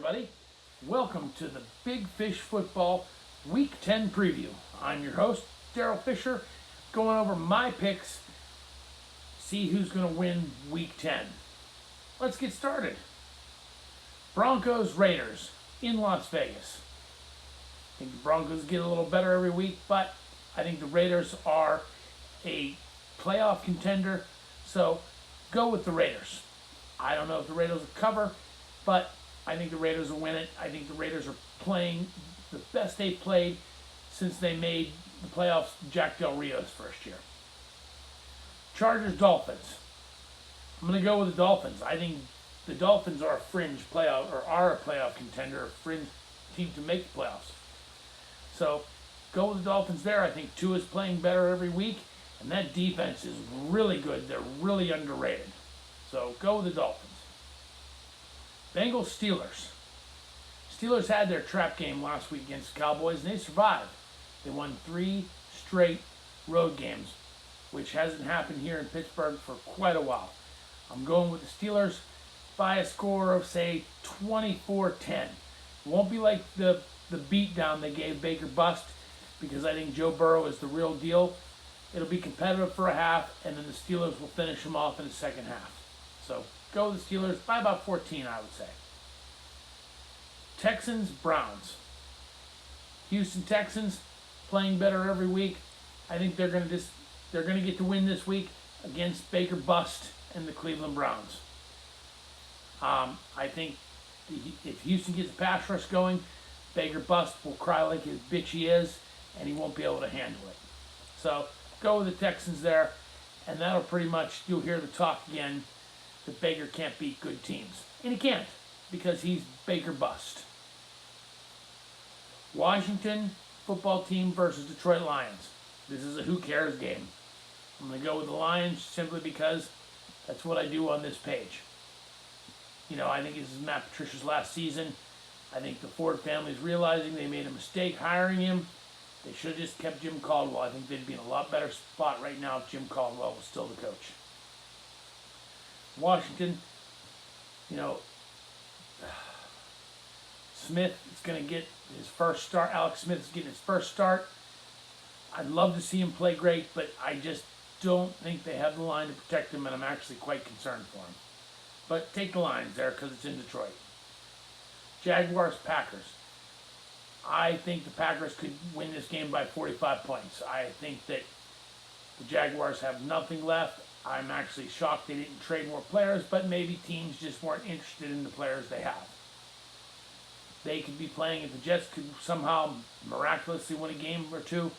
everybody. Welcome to the Big Fish Football Week 10 preview. I'm your host, Daryl Fisher, going over my picks, see who's going to win Week 10. Let's get started. Broncos Raiders in Las Vegas. I think the Broncos get a little better every week, but I think the Raiders are a playoff contender, so go with the Raiders. I don't know if the Raiders will cover, but I think the Raiders will win it. I think the Raiders are playing the best they've played since they made the playoffs Jack Del Rio's first year. Chargers Dolphins. I'm going to go with the Dolphins. I think the Dolphins are a fringe playoff, or are a playoff contender, a fringe team to make the playoffs. So go with the Dolphins there. I think Tua's playing better every week, and that defense is really good. They're really underrated. So go with the Dolphins. Bengals Steelers. Steelers had their trap game last week against the Cowboys, and they survived. They won 3 straight road games, which hasn't happened here in Pittsburgh for quite a while. I'm going with the Steelers by a score of, say, 24-10. It won't be like the beatdown they gave Baker Bust, because I think Joe Burrow is the real deal. It'll be competitive for a half, and then the Steelers will finish them off in the second half. So go with the Steelers by about 14, I would say. Texans Browns. Houston Texans playing better every week. I think they're going to get to win this week against Baker Bust and the Cleveland Browns. I think if Houston gets a pass rush going, Baker Bust will cry like his bitch he is, and he won't be able to handle it. So go with the Texans there, and that'll pretty much, you'll hear the talk again that Baker can't beat good teams. And he can't, because he's Baker Bust. Washington football team versus Detroit Lions. This is a who cares game. I'm going to go with the Lions simply because that's what I do on this page. You know, I think this is Matt Patricia's last season. I think the Ford family's realizing they made a mistake hiring him. They should have just kept Jim Caldwell. I think they'd be in a lot better spot right now if Jim Caldwell was still the coach. Washington, you know, Smith is going to get his first start. Alex Smith is getting his first start. I'd love to see him play great, but I just don't think they have the line to protect him, and I'm actually quite concerned for him. But take the Lions there because it's in Detroit. Jaguars Packers. I think the Packers could win this game by 45 points. I think that the Jaguars have nothing left. I'm actually shocked they didn't trade more players, but maybe teams just weren't interested in the players they have. They could be playing, if the Jets could somehow miraculously win a game or two,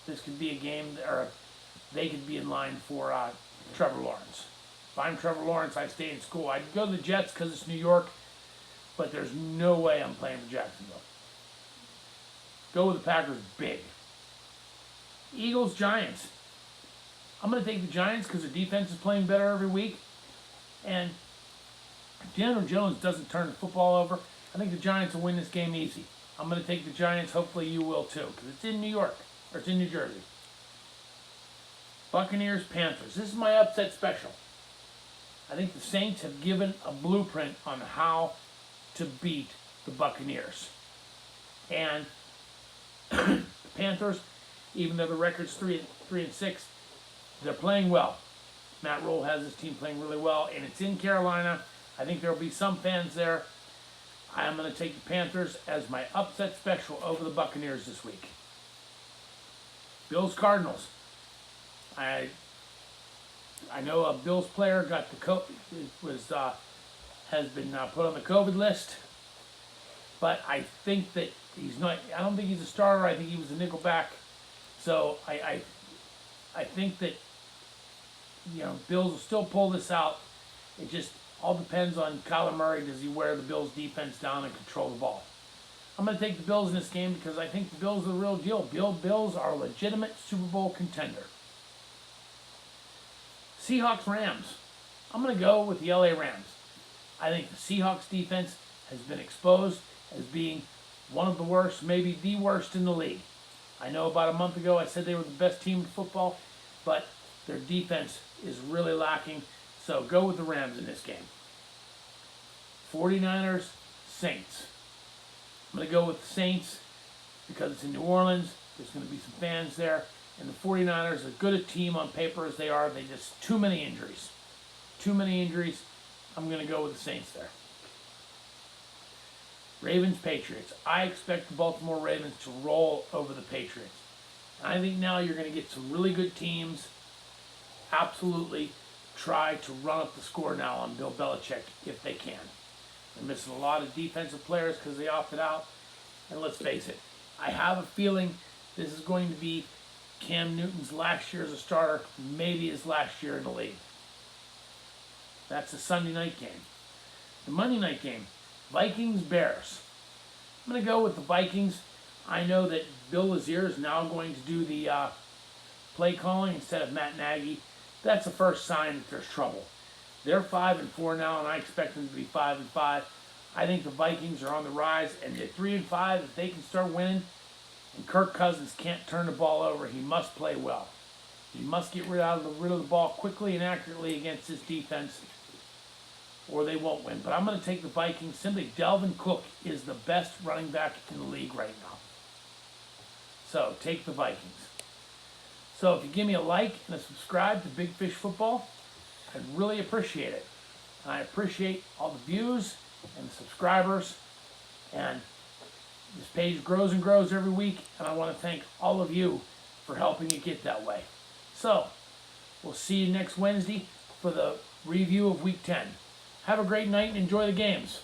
this could be a game, or they could be in line for Trevor Lawrence. If I'm Trevor Lawrence, I stay in school. I'd go to the Jets because it's New York, but there's no way I'm playing for Jacksonville. Go with the Packers big. Eagles Giants. I'm going to take the Giants because their defense is playing better every week. And if Daniel Jones doesn't turn the football over, I think the Giants will win this game easy. I'm going to take the Giants. Hopefully you will too, because it's in New York, or it's in New Jersey. Buccaneers Panthers. This is my upset special. I think the Saints have given a blueprint on how to beat the Buccaneers. And the Panthers, even though the record's 3-6, they're playing well. Matt Rule has his team playing really well, and it's in Carolina. I think there will be some fans there. I'm going to take the Panthers as my upset special over the Buccaneers this week. Bills Cardinals. I know a Bills player got the has been put on the COVID list, but I think that he's not. I don't think he's a starter. I think he was a nickelback. So I think that, you know, Bills will still pull this out. It just all depends on Kyler Murray. Does he wear the Bills defense down and control the ball? I'm going to take the Bills in this game because I think the Bills are the real deal. Bills are a legitimate Super Bowl contender. Seahawks Rams. I'm going to go with the LA Rams. I think the Seahawks defense has been exposed as being one of the worst, maybe the worst in the league. I know about a month ago I said they were the best team in football, but their defense is really lacking. So go with the Rams in this game. 49ers, Saints. I'm going to go with the Saints because it's in New Orleans. There's going to be some fans there. And the 49ers, as good a team on paper as they are, they just too many injuries. Too many injuries. I'm going to go with the Saints there. Ravens, Patriots. I expect the Baltimore Ravens to roll over the Patriots. I think now you're going to get some really good teams absolutely try to run up the score now on Bill Belichick if they can. They're missing a lot of defensive players because they opted out. And let's face it, I have a feeling this is going to be Cam Newton's last year as a starter, maybe his last year in the league. That's the Sunday night game. The Monday night game, Vikings Bears. I'm going to go with the Vikings. I know that Bill Lazire is now going to do the play calling instead of Matt Nagy. That's the first sign that there's trouble. They're 5-4 now, and I expect them to be 5-5. I think the Vikings are on the rise, and at 3-5, if they can start winning, and Kirk Cousins can't turn the ball over, he must play well. He must get rid of the ball quickly and accurately against his defense, or they won't win. But I'm going to take the Vikings. Simply, Dalvin Cook is the best running back in the league right now. So, take the Vikings. So, if you give me a like and a subscribe to Big Fish Football, I'd really appreciate it. And I appreciate all the views and the subscribers. And this page grows and grows every week, and I want to thank all of you for helping it get that way. So, we'll see you next Wednesday for the review of Week 10. Have a great night and enjoy the games.